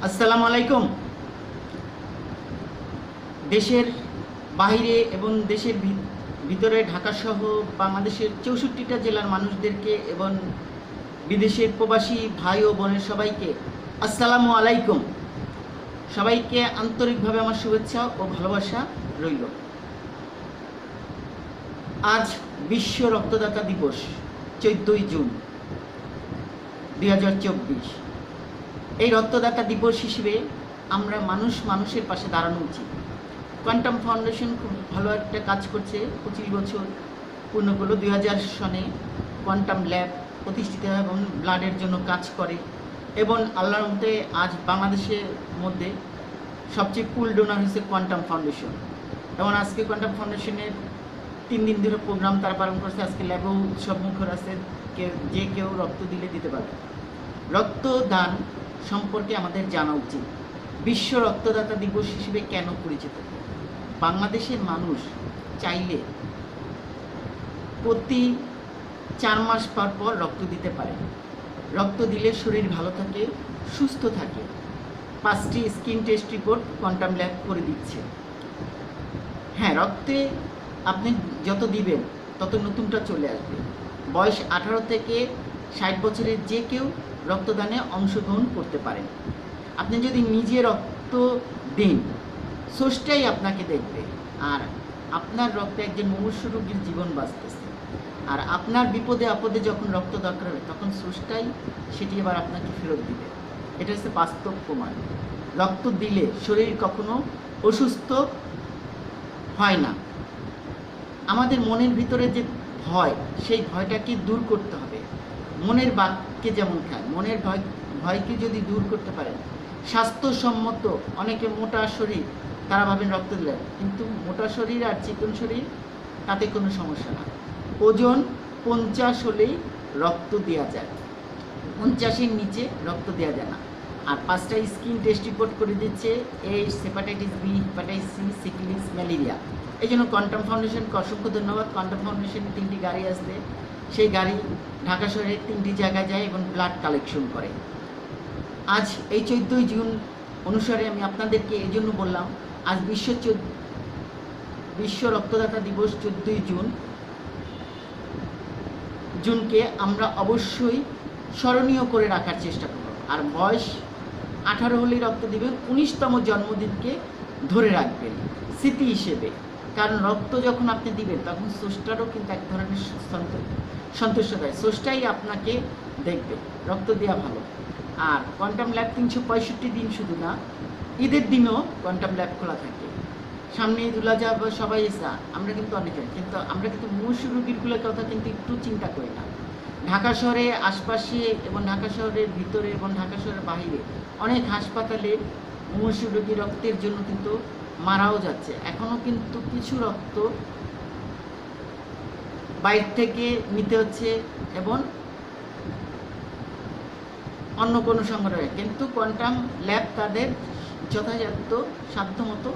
আসসালামু আলাইকুম। দেশের বাইরে এবং দেশের ভিতরে ঢাকাসহ বাংলাদেশের ৬৪টা জেলার মানুষদেরকে এবং বিদেশের প্রবাসী ভাই ও বোনের সবাইকে আসসালামু আলাইকুম। সবাইকে আন্তরিকভাবে আমার শুভেচ্ছা ও ভালোবাসা রইল। আজ বিশ্ব রক্তদাতা দিবস, 14ই জুন 2024। এই রক্তদাতা দিবস হিসেবে আমরা মানুষের পাশে দাঁড়ানো উচিত। কোয়ান্টাম ফাউন্ডেশন খুব ভালো একটা কাজ করছে। 25 বছর পূর্ণ করলো। 2000 সনে কোয়ান্টাম ল্যাব প্রতিষ্ঠিত হয় এবং ব্লাডের জন্য কাজ করে। এবং আল্লাহর মতে আজ বাংলাদেশের মধ্যে সবচেয়ে কুল ডোনার হচ্ছে কোয়ান্টাম ফাউন্ডেশন। এবং আজকে কোয়ান্টাম ফাউন্ডেশনের 3 দিন ধরে প্রোগ্রাম তারা পালন করছে। আজকে ল্যাবেও সব মুখর আছে, যে কেউ রক্ত দিতে পারবে। রক্তদান সম্পর্কে আমাদের জানা উচিত। বিশ্ব রক্তদাতা দিবস হিসেবে কেন পরিচিত? বাংলাদেশের মানুষ চাইলে প্রতি 4 মাস পর রক্ত দিতে পারে। রক্ত দিলে শরীর ভালো থাকে, সুস্থ থাকে। 5টি skin test report quantum lab করে দিচ্ছে। হ্যাঁ, রক্তে আপনি যত দিবেন তত নতুনটা চলে আসবে। বয়স 18 থেকে 60 বছরের যে কেউ রক্তদানে অংশগ্রহণ করতে পারেন। আপনি যদি নিজে রক্ত দিন, স্রষ্টাই আপনাকে দেখবে। আর আপনার রক্তে একজন মুমূর্ষু রোগীর জীবন বাঁচতেছে। আর আপনার বিপদে আপদে যখন রক্ত দরকার হবে তখন স্রষ্টাই সেটি এবার আপনাকে ফেরত দিবে। এটা হচ্ছে বাস্তব প্রমাণ। রক্ত দিলে শরীর কখনো অসুস্থ হয় না। আমাদের মনের ভিতরে যে ভয়, সেই ভয়টাকে দূর করতে হবে। মনের বাঘকে যেমন খায়, মনের ভয়কে যদি দূর করতে পারেন। স্বাস্থ্যসম্মত অনেকে মোটা শরীর, তারা ভাবেন রক্ত দিলেন, কিন্তু মোটা শরীর আর চিকন শরীর তাতে কোনো সমস্যা না। ওজন 50 হলেই রক্ত দেওয়া যায়, 50-এর নিচে রক্ত দেওয়া যায় না। আর 5টা স্কিন টেস্ট রিপোর্ট করে দিচ্ছে AIDS, hepatitis B, hepatitis C, syphilis, malaria. এই জন্য কোয়ান্টাম ফাউন্ডেশনকে অসংখ্য ধন্যবাদ। কোয়ান্টাম ফাউন্ডেশনের 3টি গাড়ি আসবে। সেই গাড়ি ঢাকা শহরের 3টি জায়গায় যায় এবং ব্লাড কালেকশন করে। আজ এই 14ই জুন অনুসারে আমি আপনাদেরকে এই জন্য বললাম, আজ বিশ্ব রক্তদাতা দিবস 14ই জুনকে আমরা অবশ্যই স্মরণীয় করে রাখার চেষ্টা করব। আর বয়স 18 হলেই রক্ত দিবেন। 19তম জন্মদিনকে ধরে রাখবেন স্মৃতি হিসেবে। কারণ রক্ত যখন আপনি দিবেন তখন স্রষ্টারও কিন্তু এক ধরনের সন্তুষ্ট দেয়। স্রষ্টাই আপনাকে দেখবে। রক্ত দেওয়া ভালো। আর কোয়ান্টাম ল্যাব 365 দিন, শুধু না, ঈদের দিনও কোয়ান্টাম ল্যাব খোলা থাকে। সামনে ঈদুল আজহা বা সবাই এসা, আমরা কিন্তু অনেকে, কিন্তু আমরা কিন্তু মুমূর্ষু রোগীগুলোর কথা কিন্তু একটু চিন্তা করি না। ঢাকা শহরে আশপাশে এবং ঢাকা শহরের ভিতরে এবং ঢাকা শহরের বাইরে অনেক হাসপাতালে মুমূর্ষু রোগী রক্তের জন্য কিন্তু মারাও যাচ্ছে। এখনও কিন্তু কিছু রক্ত বাইরে থেকে নিতে হচ্ছে এবং অন্য কোনো সংগঠনে। কিন্তু কোয়ান্টাম ল্যাব তাদের যথাযথ সাধ্যমতো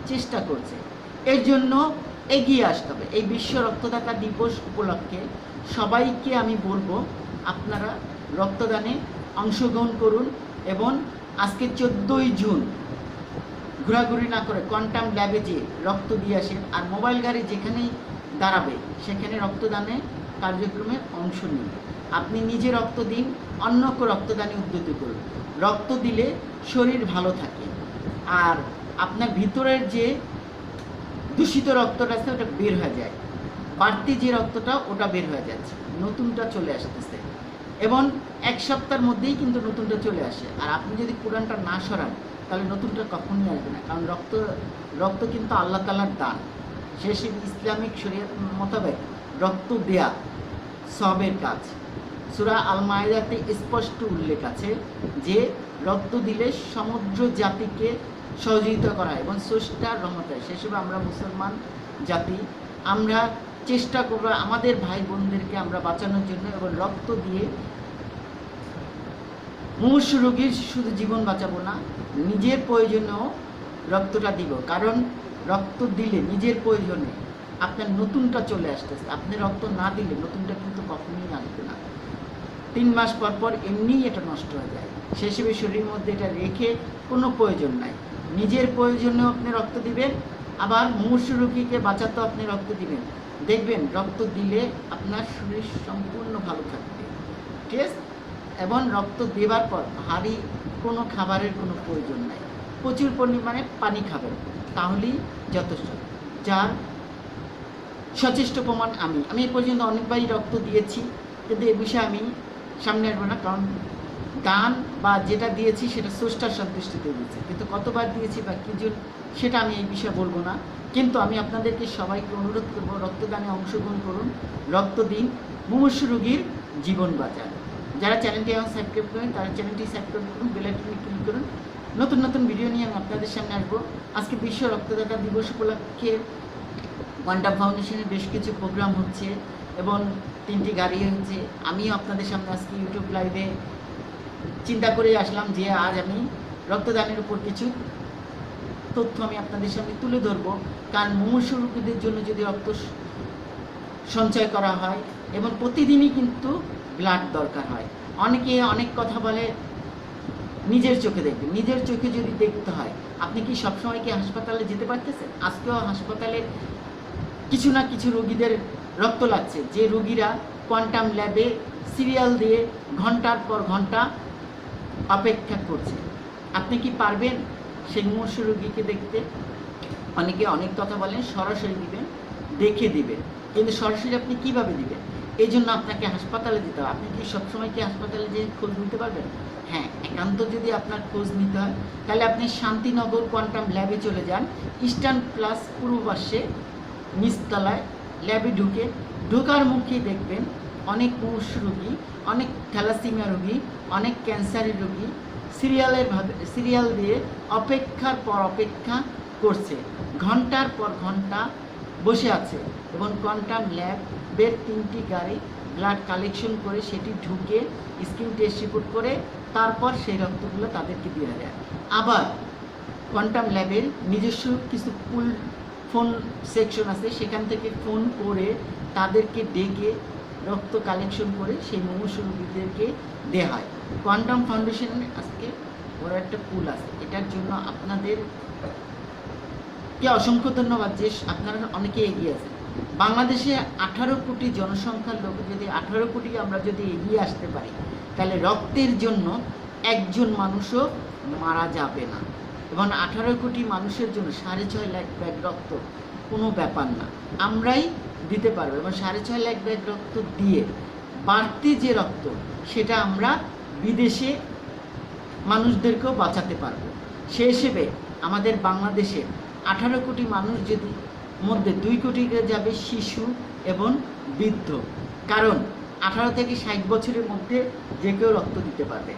চেষ্টা করছে। এর জন্য এগিয়ে আসতে হবে। এই বিশ্ব রক্তদাতা দিবস উপলক্ষে সবাইকে আমি বলবো, আপনারা রক্তদানে অংশগ্রহণ করুন এবং আজকে 14ই জুন ঘোরাঘুরি না করে কোয়ান্টাম ল্যাবে যেয়ে রক্ত দিয়ে আসেন। আর মোবাইল গাড়ি যেখানেই দাঁড়াবে সেখানে রক্তদানে কার্যক্রমে অংশ নিন। আপনি নিজে রক্ত দিন, অন্যকে রক্তদানে উদ্যত করুন। রক্ত দিলে শরীর ভালো থাকে। আর আপনার ভিতরের যে দূষিত রক্তটা আছে ওটা বের হয়ে যায়। বাড়তি যে রক্তটা ওটা বের হয়ে যাচ্ছে, নতুনটা চলে আসতেছে। এবং 1 সপ্তাহের মধ্যেই কিন্তু নতুনটা চলে আসে। আর আপনি যদি পুরানটা না সরান তাহলে নতুনটা কখনই আসবে না। কারণ রক্ত কিন্তু আল্লাহ তাআলার দান। শেষ ইসলামিক শরীয়ত মোতাবেক রক্ত দেয়া সওয়াবের কাজ। সূরা আল মাইদাতে স্পষ্ট উল্লেখ আছে যে রক্ত দিলে সমুদ্র জাতিকে সহযোগিতা করা হয় এবং স্রষ্টার রহমত হয়। সেসব আমরা মুসলমান জাতি, আমরা চেষ্টা করব আমাদের ভাই বোনদেরকে আমরা বাঁচানোর জন্য এবং রক্ত দিয়ে মুমূর্ষু রোগীর শুধু জীবন বাঁচাবো না, নিজের প্রয়োজনেও রক্তটা দিব। কারণ রক্ত দিলে নিজের প্রয়োজনে আপনার নতুনটা চলে আসতেছে। আপনি রক্ত না দিলে নতুনটা কিন্তু কখনোই আসবে না। 3 মাস পর পর এমনিই এটা নষ্ট হয়ে যায়। সে হিসেবে শরীরের মধ্যে এটা রেখে কোনো প্রয়োজন নাই। নিজের প্রয়োজনেও আপনি রক্ত দিবেন, আবার মুমূর্ষু রোগীকে বাঁচাতেও আপনি রক্ত দিবেন। দেখবেন রক্ত দিলে আপনার শরীর সম্পূর্ণ ভালো থাকবে, ঠিক আছে? এবং রক্ত দেওয়ার পর ভারী কোনো খাবারের কোনো প্রয়োজন নাই, প্রচুর পরিমাণে পানি খাবেন, তাহলেই যথেষ্ট। যার সচেষ্ট প্রমাণ আমি এই পর্যন্ত অনেকবারই রক্ত দিয়েছি, কিন্তু এ বিষয়ে আমি সামনে আসবো না, কারণ দান বা যেটা দিয়েছি সেটা স্রষ্টার সন্তুষ্টিতে দিয়েছি, কিন্তু কতবার দিয়েছি বা কী জন্য সেটা আমি এই বিষয়ে বলবো না। কিন্তু আমি আপনাদেরকে সবাইকে অনুরোধ করবো, রক্তদানে অংশগ্রহণ করুন, রক্ত দিন, মুমূর্ষু রোগীর জীবন বাঁচান। যারা চ্যানেলটি এখন সাবস্ক্রাইব করেন তারা চ্যানেলটি সাবস্ক্রাইব করুন, বেল আইকনে ক্লিক করুন। নতুন নতুন ভিডিও নিয়ে আমি আপনাদের সামনে আসবো। আজকে বিশ্ব রক্তদাতা দিবস উপলক্ষে কোয়ান্টাম ফাউন্ডেশনের বেশ কিছু প্রোগ্রাম হচ্ছে এবং 3টি গাড়ি হচ্ছে। আমিও আপনাদের সামনে আজকে ইউটিউব লাইভে চিন্তা করে আসলাম যে আজ আমি রক্তদানের উপর কিছু তথ্য আমি আপনাদের সামনে তুলে ধরবো। কারণ মুমূর্ষু রোগীদের জন্য যদি রক্ত সঞ্চয় করা হয় এবং প্রতিদিনই কিন্তু ব্লাড দরকার হয়। অনেকে অনেক কথা বলে, নিজের চোখে দেখবেন, নিজের চোখে যদি দেখতে হয়, আপনি কি সবসময় কি হাসপাতালে যেতে পারতেছেন? আজকেও হাসপাতালে কিছু না কিছু রোগীদের রক্ত লাগছে, যে রোগীরা কোয়ান্টাম ল্যাবে সিরিয়াল দিয়ে ঘন্টার পর ঘন্টা অপেক্ষা করছে। আপনি কি পারবেন সেই মুমূর্ষু রোগীকে দেখতে? অনেকে অনেক কথা বলেন, সরাসরি দিবেন, দেখে দিবেন, কিন্তু সরাসরি আপনি কিভাবে দিবেন? এই জন্য আপনাকে হাসপাতালে যেতে হবে। আপনি কি সবসময় কি হাসপাতালে যেয়ে খোঁজ নিতে পারবেন? হ্যাঁ, একান্ত যদি আপনার খোঁজ নিতে হয় তাহলে আপনি শান্তিনগর কোয়ান্টাম ল্যাবে চলে যান। ইস্টার্ন প্লাস পূর্ব পাশে নিচতলায় ল্যাবে ঢোকার মুখে দেখবেন অনেক মুমূর্ষু রোগী, অনেক থ্যালাসিমিয়া রোগী, অনেক ক্যান্সারের রোগী সিরিয়াল দিয়ে অপেক্ষার পর অপেক্ষা করছে, ঘন্টার পর ঘন্টা বসে আছে। এবং কোয়ান্টাম ল্যাবের 3টি গাড়ি ব্লাড কালেকশন করে সেটি ঢুকে স্কিন টেস্ট রিপোর্ট করে তারপর সেই রক্তগুলো তাদেরকে দেওয়া যায়। আবার কোয়ান্টাম ল্যাবের নিজস্ব কিছু পুল ফোন সেকশন আছে, সেখান থেকে ফোন করে তাদেরকে ডেকে রক্ত কালেকশন করে সেই মুমূর্ষু রোগীদেরকে দেওয়া হয়। কোয়ান্টাম ফাউন্ডেশনে আজকে বড় একটা পুল আছে, এটার জন্য আপনাদেরকে অসংখ্য ধন্যবাদ যে আপনারা অনেকে এগিয়ে আছেন। বাংলাদেশে 18 কোটি জনসংখ্যার লোক, যদি 18 কোটি আমরা যদি এগিয়ে আসতে পারি তাহলে রক্তের জন্য একজন মানুষও মারা যাবে না। এবং 18 কোটি মানুষের জন্য 6.5 লাখ ব্যাগ রক্ত কোনো ব্যাপার না, আমরাই দিতে পারবো। এবং 6.5 লাখ ব্যাগ রক্ত দিয়ে বাড়তি যে রক্ত সেটা আমরা বিদেশে মানুষদেরকেও বাঁচাতে পারবো। সে হিসেবে আমাদের বাংলাদেশে 18 কোটি মানুষ যদি মধ্যে 2 কোটি যাবে শিশু এবং বৃদ্ধ। কারণ 18 থেকে 60 বছরের মধ্যে যে কেউ রক্ত দিতে পারবে,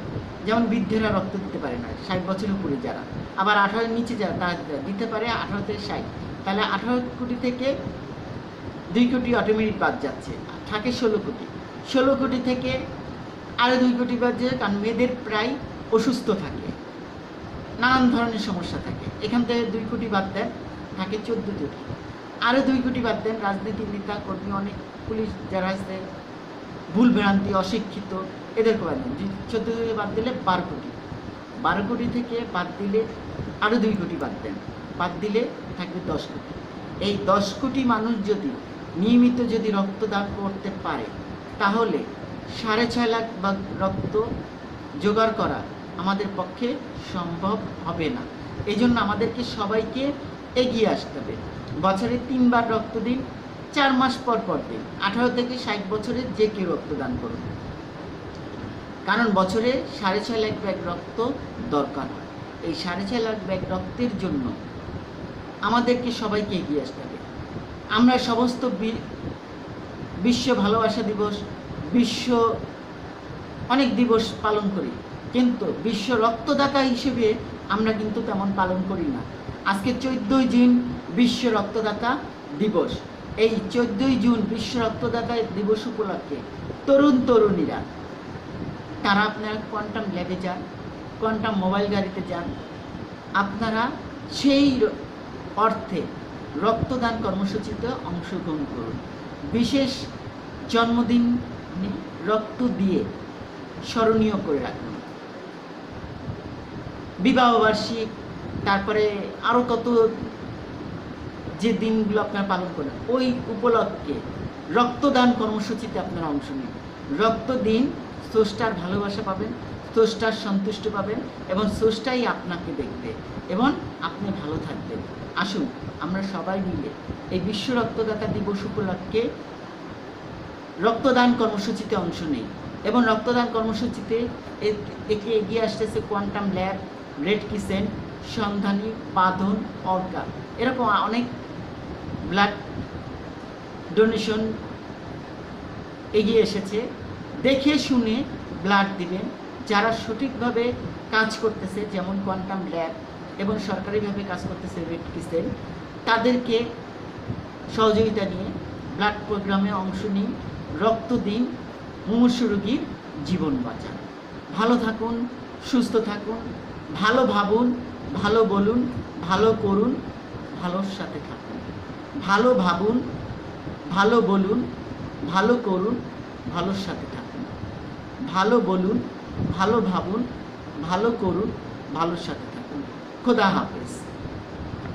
যেমন বৃদ্ধেরা রক্ত দিতে পারে না, 60 বছরের উপরে যারা, আবার 18-এর নিচে যারা তারা দিতে পারে 18 থেকে 60। তাহলে 18 কোটি থেকে 2 কোটি অটোমেটিক বাদ যাচ্ছে, থাকে 16 কোটি। 16 কোটি থেকে আরও 2 কোটি বাদ যায়, কারণ মেয়েদের প্রায় অসুস্থ থাকে, নানান ধরনের সমস্যা থাকে। এখান থেকে 2 কোটি বাদ দেন, থাকে 14 কোটি। আরও 2 কোটি বাদ দেন রাজনীতি নেতা কর্মী, অনেক পুলিশ যারা আছে, ভুল ভ্রান্তি, অশিক্ষিত, এদেরকে বাদ দেন। 14 কোটি বাদ দিলে 12 কোটি। 12 কোটি থেকে বাদ দিলে আরও 2 কোটি বাদ দেন, বাদ দিলে থাকবে 10 কোটি। এই 10 কোটি মানুষ যদি নিয়মিত যদি রক্তদান করতে পারে তাহলে 6.5 লাখ ভাগ রক্ত জোগাড় করা আমাদের পক্ষে সম্ভব হবে না। এই জন্য আমাদেরকে সবাইকে এগিয়ে আসতে হবে। বছরে 3 বার রক্ত দিন, 4 মাস পর পর দিন। 18 থেকে 60 বছরের যে কেউ রক্তদান করুন, কারণ বছরে 6.5 লাখ ব্যাগ রক্ত দরকার হয়। এই 6.5 লাখ ব্যাগ রক্তের জন্য আমাদেরকে সবাইকে এগিয়ে আসতে হবে। আমরা সমস্ত বিশ্ব ভালোবাসা দিবস, বিশ্ব অনেক দিবস পালন করি, কিন্তু বিশ্ব রক্তদাতা হিসেবে আমরা কিন্তু তেমন পালন করি না। আজকে 14ই জুন বিশ্ব রক্তদাতা দিবস। এই 14ই জুন বিশ্ব রক্তদাতা দিবস উপলক্ষে তরুণীরা তারা আপনারা কোয়ান্টাম ল্যাবে যান, কোয়ান্টাম মোবাইল গাড়িতে যান, আপনারা সেই অর্থে রক্তদান কর্মসূচিতে অংশগ্রহণ করুন। বিশেষ জন্মদিন রক্ত দিয়ে স্মরণীয় করে রাখুন। বিবাহবার্ষিক, তারপরে আরও কত যে দিনগুলো আপনারা পালন করেন, ওই উপলক্ষে রক্তদান কর্মসূচিতে আপনারা অংশ নিন। রক্ত দিন, স্রষ্টার ভালোবাসা পাবেন, স্রষ্টার সন্তুষ্ট পাবেন এবং স্রষ্টাই আপনাকে দেখবে এবং আপনি ভালো থাকবেন। আসুন আমরা সবাই মিলে এই বিশ্ব রক্তদাতা দিবস উপলক্ষে রক্তদান কর্মসূচিতে অংশ নেই এবং রক্তদান কর্মসূচিতে একে এগিয়ে আসতেছে কোয়ান্টাম ল্যাব, রেড ক্রিসেন্ট, সন্ধানী, বাঁধন, অর্কা, এরকম অনেক ব্লাড ডোনেশন এগিয়ে এসেছে। দেখে শুনে ব্লাড দিবেন। যারা সঠিকভাবে কাজ করতেছে, যেমন কোয়ান্টাম ল্যাব এবং সরকারিভাবে কাজ করতেছে রেড ক্রিসেন্ট, তাদেরকে সহযোগিতা নিয়ে ব্লাড প্রোগ্রামে অংশ নিন, রক্ত দিন, মুমূর্ষু রোগীর জীবন বাঁচান। ভালো থাকুন, সুস্থ থাকুন, ভালো ভাবুন, ভালো বলুন, ভালো করুন, ভালোর সাথে থাকুন। ভালো ভাবুন, ভালো বলুন, ভালো করুন, ভালোর সাথে থাকুন। ভালো বলুন, ভালো ভাবুন, ভালো করুন, ভালোর সাথে থাকুন। খোদা হাফেজ।